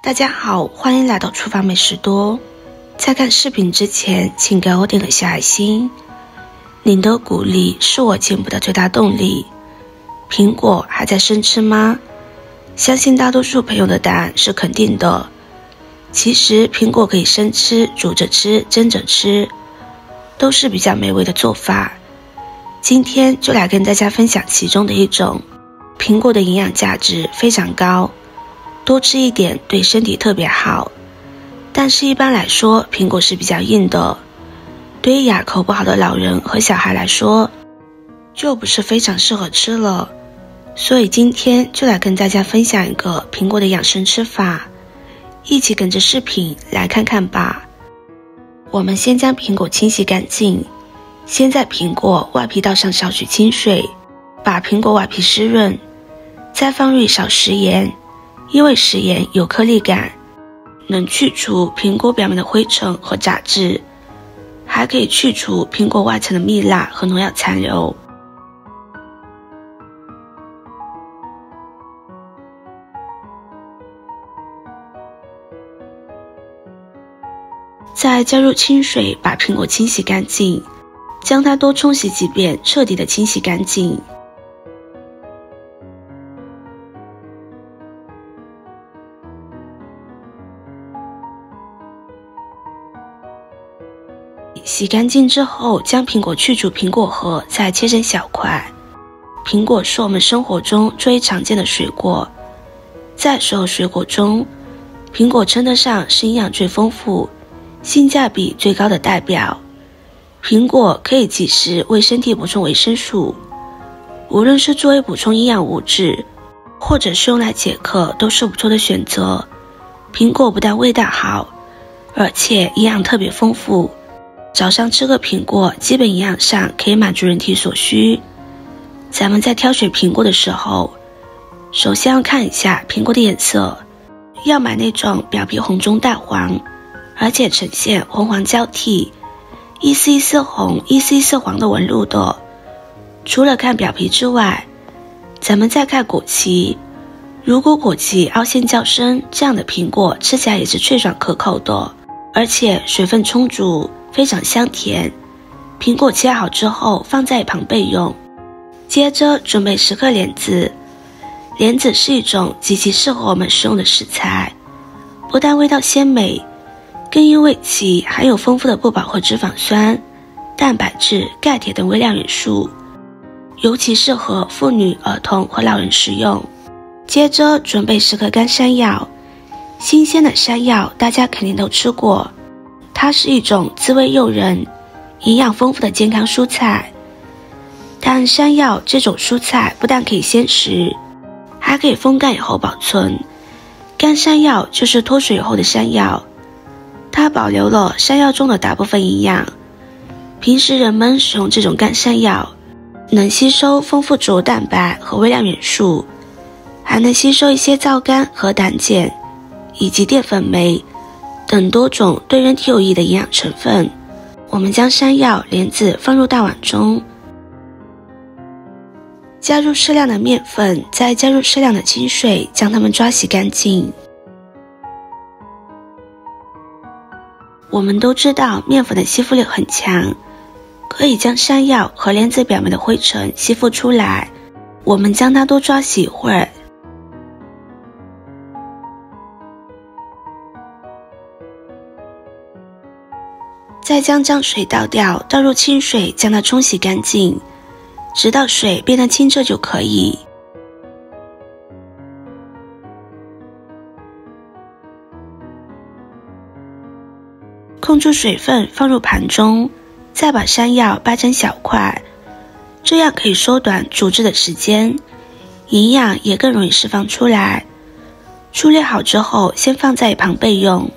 大家好，欢迎来到厨房美食多。在看视频之前，请给我点个小爱心，您的鼓励是我进步的最大动力。苹果还在生吃吗？相信大多数朋友的答案是肯定的。其实苹果可以生吃、煮着吃、蒸着吃，都是比较美味的做法。今天就来跟大家分享其中的一种。苹果的营养价值非常高，多吃一点对身体特别好，但是一般来说苹果是比较硬的，对于牙口不好的老人和小孩来说就不是非常适合吃了。所以今天就来跟大家分享一个苹果的养生吃法，一起跟着视频来看看吧。我们先将苹果清洗干净，先在苹果外皮倒上少许清水，把苹果外皮湿润，再放入少食盐，因为食盐有颗粒感，能去除苹果表面的灰尘和杂质，还可以去除苹果外层的蜜蜡和农药残留。再加入清水，把苹果清洗干净，将它多冲洗几遍，彻底的清洗干净。洗干净之后，将苹果去除苹果核，再切成小块。苹果是我们生活中最常见的水果，在所有水果中，苹果称得上是营养最丰富、性价比最高的代表。苹果可以及时为身体补充维生素，无论是作为补充营养物质，或者是用来解渴，都是不错的选择。苹果不但味道好，而且营养特别丰富。早上吃个苹果，基本营养上可以满足人体所需。咱们在挑选苹果的时候，首先要看一下苹果的颜色，要买那种表皮红中带黄，而且呈现红黄交替，一丝一丝红，一丝一丝黄的纹路的。除了看表皮之外，咱们再看果脐，如果果脐凹陷较深，这样的苹果吃起来也是脆爽可口的，而且水分充足，非常香甜。苹果切好之后放在一旁备用。接着准备10颗莲子。莲子是一种极其适合我们食用的食材，不但味道鲜美，更因为其含有丰富的不饱和脂肪酸、蛋白质、钙铁等微量元素，尤其适合妇女、儿童和老人食用。接着准备10颗干山药。新鲜的山药大家肯定都吃过，它是一种滋味诱人、营养丰富的健康蔬菜。但山药这种蔬菜不但可以鲜食，还可以风干以后保存。干山药就是脱水以后的山药，它保留了山药中的大部分营养。平时人们使用这种干山药，能吸收丰富植物蛋白和微量元素，还能吸收一些皂苷和胆碱以及淀粉酶等多种对人体有益的营养成分。我们将山药、莲子放入大碗中，加入适量的面粉，再加入适量的清水，将它们抓洗干净。我们都知道面粉的吸附力很强，可以将山药和莲子表面的灰尘吸附出来。我们将它多抓洗一会儿，再将酱水倒掉，倒入清水，将它冲洗干净，直到水变得清澈就可以。控住水分，放入盘中，再把山药掰成小块，这样可以缩短煮制的时间，营养也更容易释放出来。处理好之后，先放在一旁备用。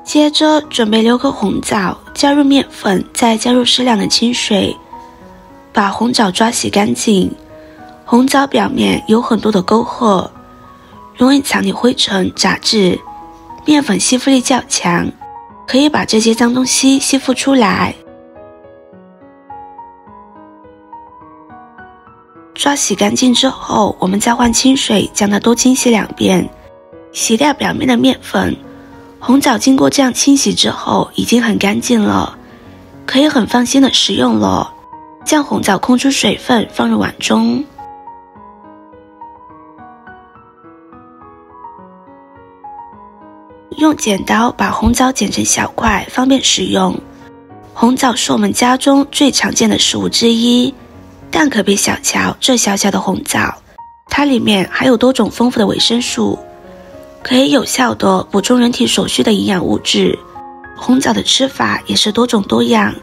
接着准备6颗红枣，加入面粉，再加入适量的清水，把红枣抓洗干净。红枣表面有很多的沟壑，容易藏匿灰尘、杂质，面粉吸附力较强，可以把这些脏东西吸附出来。刷洗干净之后，我们再换清水将它多清洗2遍，洗掉表面的面粉。红枣经过这样清洗之后已经很干净了，可以很放心的食用了。将红枣控出水分放入碗中，用剪刀把红枣剪成小块，方便食用。红枣是我们家中最常见的食物之一，但可别小瞧这小小的红枣，它里面还有多种丰富的维生素，可以有效地补充人体所需的营养物质。红枣的吃法也是多种多样，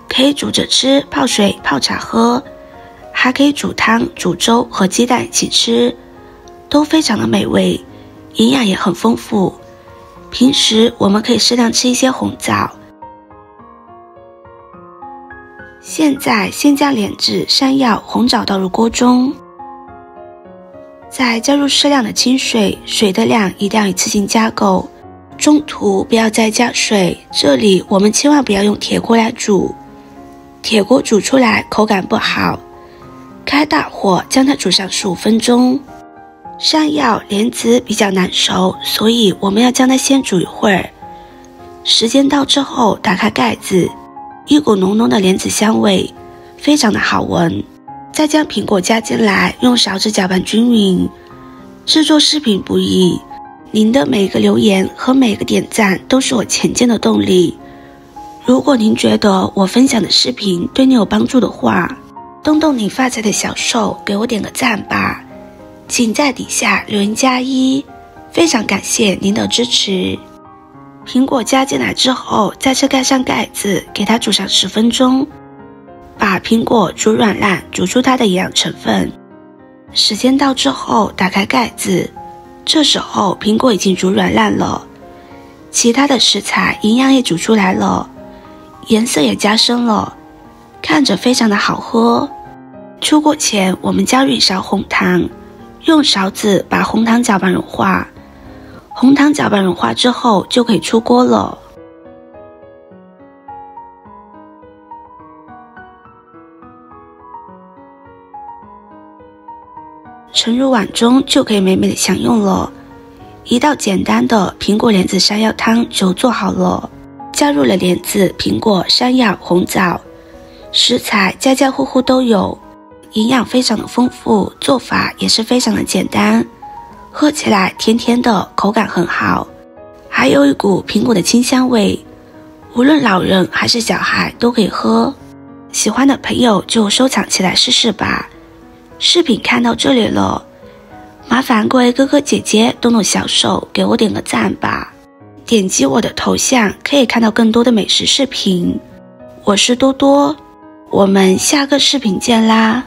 可以煮着吃、泡水、泡茶喝，还可以煮汤、煮粥和鸡蛋一起吃，都非常的美味，营养也很丰富。平时我们可以适量吃一些红枣。现在先将莲子、山药、红枣倒入锅中，再加入适量的清水，水的量一定要一次性加够，中途不要再加水。这里我们千万不要用铁锅来煮，铁锅煮出来口感不好。开大火将它煮上15分钟。山药、莲子比较难熟，所以我们要将它先煮一会儿。时间到之后打开盖子，一股浓浓的莲子香味，非常的好闻。再将苹果加进来，用勺子搅拌均匀。制作视频不易，您的每个留言和每个点赞都是我前进的动力。如果您觉得我分享的视频对你有帮助的话，动动你发财的小手，给我点个赞吧。请在底下留言+1，非常感谢您的支持。苹果加进来之后，再次盖上盖子，给它煮上10分钟，把苹果煮软烂，煮出它的营养成分。时间到之后打开盖子，这时候苹果已经煮软烂了，其他的食材营养也煮出来了，颜色也加深了，看着非常的好喝。出锅前我们加入1勺红糖，用勺子把红糖搅拌融化。红糖搅拌融化之后就可以出锅了。盛入碗中就可以美美的享用了。一道简单的苹果莲子山药汤就做好了。加入了莲子、苹果、山药、红枣，食材家家户户都有，营养非常的丰富，做法也是非常的简单，喝起来甜甜的，口感很好，还有一股苹果的清香味，无论老人还是小孩都可以喝。喜欢的朋友就收藏起来试试吧。视频看到这里了，麻烦各位哥哥姐姐动动小手给我点个赞吧。点击我的头像可以看到更多的美食视频。我是多多，我们下个视频见啦。